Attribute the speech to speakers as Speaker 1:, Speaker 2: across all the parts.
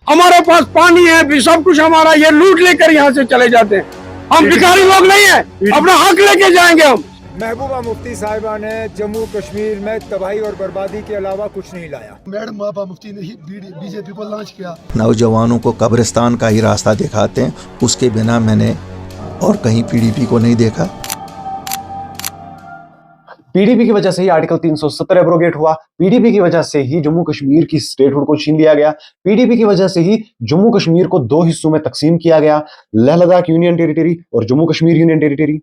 Speaker 1: हमारे पास पानी है भी, सब कुछ हमारा, ये लूट लेकर यहाँ से चले जाते हैं। हम भिखारी लोग नहीं है, अपना हक लेके जाएंगे हम।
Speaker 2: महबूबा मुफ्ती साहिबा ने जम्मू कश्मीर में तबाही और बर्बादी के अलावा कुछ नहीं लाया।
Speaker 3: मैडम महबूबा मुफ्ती ने ही बीजेपी को लॉन्च किया।
Speaker 4: नौजवानों को कब्रिस्तान का ही रास्ता दिखाते हैं, उसके बिना मैंने और कहीं पीडीपी को नहीं देखा।
Speaker 5: पीडीपी की वजह से ही आर्टिकल 370 एब्रोगेट हुआ। पीडीपी की वजह से ही जम्मू कश्मीर की स्टेटहुड को छीन लिया गया। पीडीपी की वजह से ही जम्मू कश्मीर को दो हिस्सों में तकसीम किया गया, लेह लद्दाख यूनियन टेरिटरी और जम्मू कश्मीर यूनियन टेरिटरी।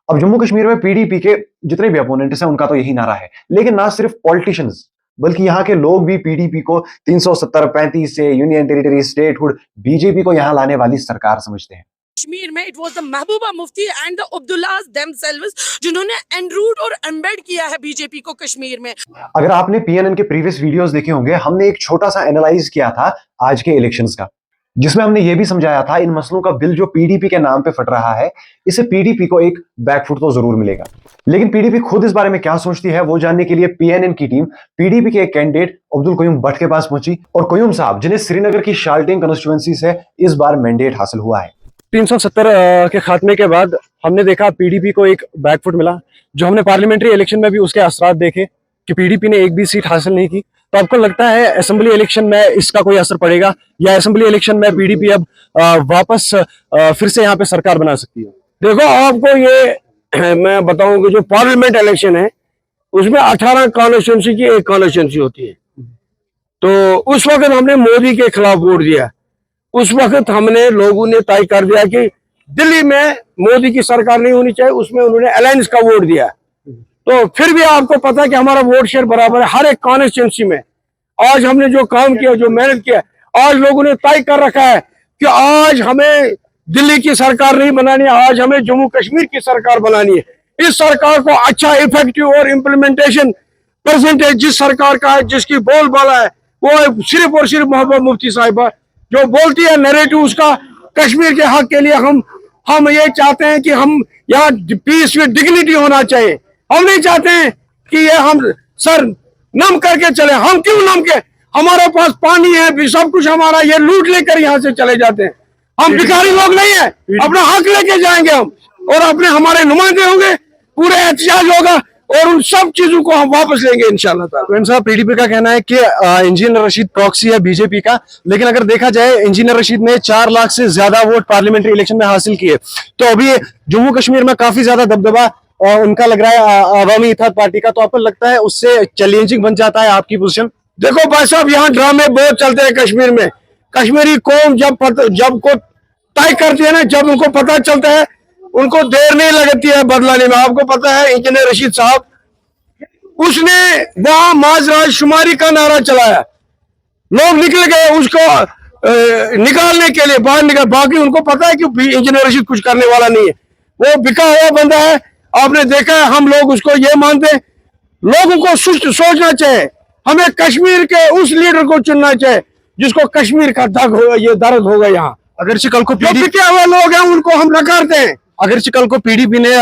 Speaker 5: अब जम्मू कश्मीर में पीडीपी के जितने भी अपोनेंट्स हैं उनका तो यही नारा है, लेकिन ना सिर्फ पॉलिटिशियंस बल्कि यहाँ के लोग भी पीडीपी को 370-35 से यूनियन टेरिटरी, स्टेटहुड, बीजेपी को यहाँ लाने वाली सरकार समझते हैं।
Speaker 6: कश्मीर में it was the Mehbooba Mufti and the Abdullah themselves जिन्होंने एनरूट और एम्बेड किया है बीजेपी को कश्मीर में।
Speaker 5: अगर आपने पीएनएन के प्रीवियस वीडियोस देखे होंगे, हमने एक छोटा सा एनालाइज किया था आज के इलेक्शंस का, जिसमें हमने ये भी समझाया था इन मसलों का बिल जो पीडीपी के नाम पे फट रहा है, इससे पीडीपी को एक बैकफुट तो जरूर मिलेगा। लेकिन पीडीपी खुद इस बारे में क्या सोचती है वो जानने के लिए पीएनएन की टीम पीडीपी के एक कैंडिडेट अब्दुल कयूम भट्ट के पास पहुंची। और कयूम साहब, जिन्हें श्रीनगर की शाल्टिंग कंस्टिट्यूएंसी से इस बार मैंडेट हासिल हुआ है।
Speaker 1: 370 के खात्मे के बाद हमने देखा पीडीपी को एक बैकफुट मिला। जो हमने पार्लियामेंट्री इलेक्शन में भी उसके असरात देखे कि पीडीपी ने एक भी सीट हासिल नहीं की। तो आपको लगता है असेंबली इलेक्शन में इसका कोई असर पड़ेगा, या असेंबली इलेक्शन में पीडीपी अब वापस फिर से यहाँ पे सरकार बना सकती है?
Speaker 7: देखो, आपको ये मैं बताऊं कि जो पार्लियामेंट इलेक्शन है उसमें 18 कॉन्स्टिट्यूंसी की एक कॉन्स्टिट्यूंसी होती है। तो उस वक्त हमने मोदी के खिलाफ वोट दिया। उस वक्त हमने लोगों ने तय कर दिया कि दिल्ली में मोदी की सरकार नहीं होनी चाहिए, उसमें उन्होंने अलायंस का वोट दिया। तो फिर भी आपको पता है कि हमारा वोट शेयर बराबर है हर एक कॉन्स्टिट्यूंसी में। आज हमने जो काम किया, जो मेहनत किया, आज लोगों ने तय कर रखा है कि आज हमें दिल्ली की सरकार नहीं बनानी है, आज हमें जम्मू कश्मीर की सरकार बनानी है। इस सरकार को अच्छा, इफेक्टिव और इम्प्लीमेंटेशन परसेंटेज जिस सरकार का है, जिसकी बोलबाला है, वो सिर्फ और सिर्फ महबूबा मुफ्ती साहिबा जो बोलती है नैरेटिव उसका। कश्मीर के हक के लिए हम ये चाहते हैं कि हम यहाँ पीस विद डिग्निटी होना चाहिए। हम नहीं चाहते हैं कि ये हम सर नम करके चले। हम क्यों नम के? हमारे पास पानी है भी, सब कुछ हमारा, ये लूट लेकर यहाँ से चले जाते हैं। हम भिखारी लोग नहीं है, अपना हक लेके जाएंगे हम, और अपने हमारे नुमाइंदे होंगे, पूरे एहतजाज होगा और उन सब चीजों को हम वापस लेंगे इंशाल्लाह ताला।
Speaker 1: साहब, पीडीपी का कहना है कि इंजीनियर रशीद प्रॉक्सी है बीजेपी का, लेकिन अगर देखा जाए इंजीनियर रशीद ने 4 लाख से ज्यादा वोट पार्लियामेंट्री इलेक्शन में हासिल किए। तो अभी जम्मू कश्मीर में काफी ज्यादा दबदबा उनका लग रहा है अवामी इत्तेहाद पार्टी का। तो आपको लगता है उससे चैलेंजिंग बन जाता है आपकी पोजीशन?
Speaker 7: देखो भाई साहब, यहाँ ड्रामे बहुत चलते हैं कश्मीर में। कश्मीरी कौम जब को तय करती है ना, जब उनको पता चलता है, उनको देर नहीं लगती है बदलाने में। आपको पता है इंजीनियर रशीद साहब, उसने वहां माजराज शुमारी का नारा चलाया, लोग निकल गए उसको निकालने के लिए, बाहर निकल। बाकी उनको पता है कि इंजीनियर रशीद कुछ करने वाला नहीं है, वो बिका हुआ बंदा है। आपने देखा है, हम लोग उसको ये मानते हैं। लोगों को सोचना चाहिए, हमें कश्मीर के उस लीडर को चुनना चाहिए जिसको कश्मीर का दर्द होगा। यहाँ
Speaker 1: अगर कल को
Speaker 7: बिके हुए लोग हैं उनको हम नकारते हैं।
Speaker 1: अगर कल को पीडीपी ने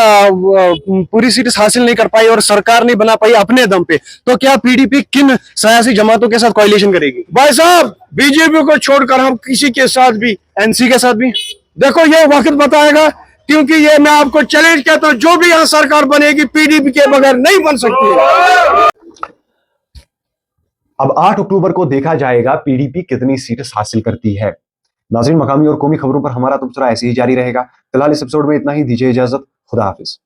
Speaker 1: पूरी सीट हासिल नहीं कर पाई और सरकार नहीं बना पाई अपने दम पे, तो क्या पीडीपी किन सियासी जमातों के साथ कोalition करेगी?
Speaker 7: भाई साहब, बीजेपी को छोड़कर हम किसी के साथ भी,
Speaker 1: एनसी के साथ भी,
Speaker 7: देखो ये वक्त बताएगा। क्योंकि ये मैं आपको चैलेंज कहता हूं, जो भी यहाँ सरकार बनेगी पीडीपी के बगैर नहीं बन सकती है।
Speaker 5: अब 8 अक्टूबर को देखा जाएगा पीडीपी कितनी सीट हासिल करती है। नाज़रीन, मकामी और कौमी खबरों पर हमारा तबसरा ऐसे ही जारी रहेगा। फिलहाल इस एपिसोड में इतना ही। दीजिए इजाजत। खुदा हाफिज।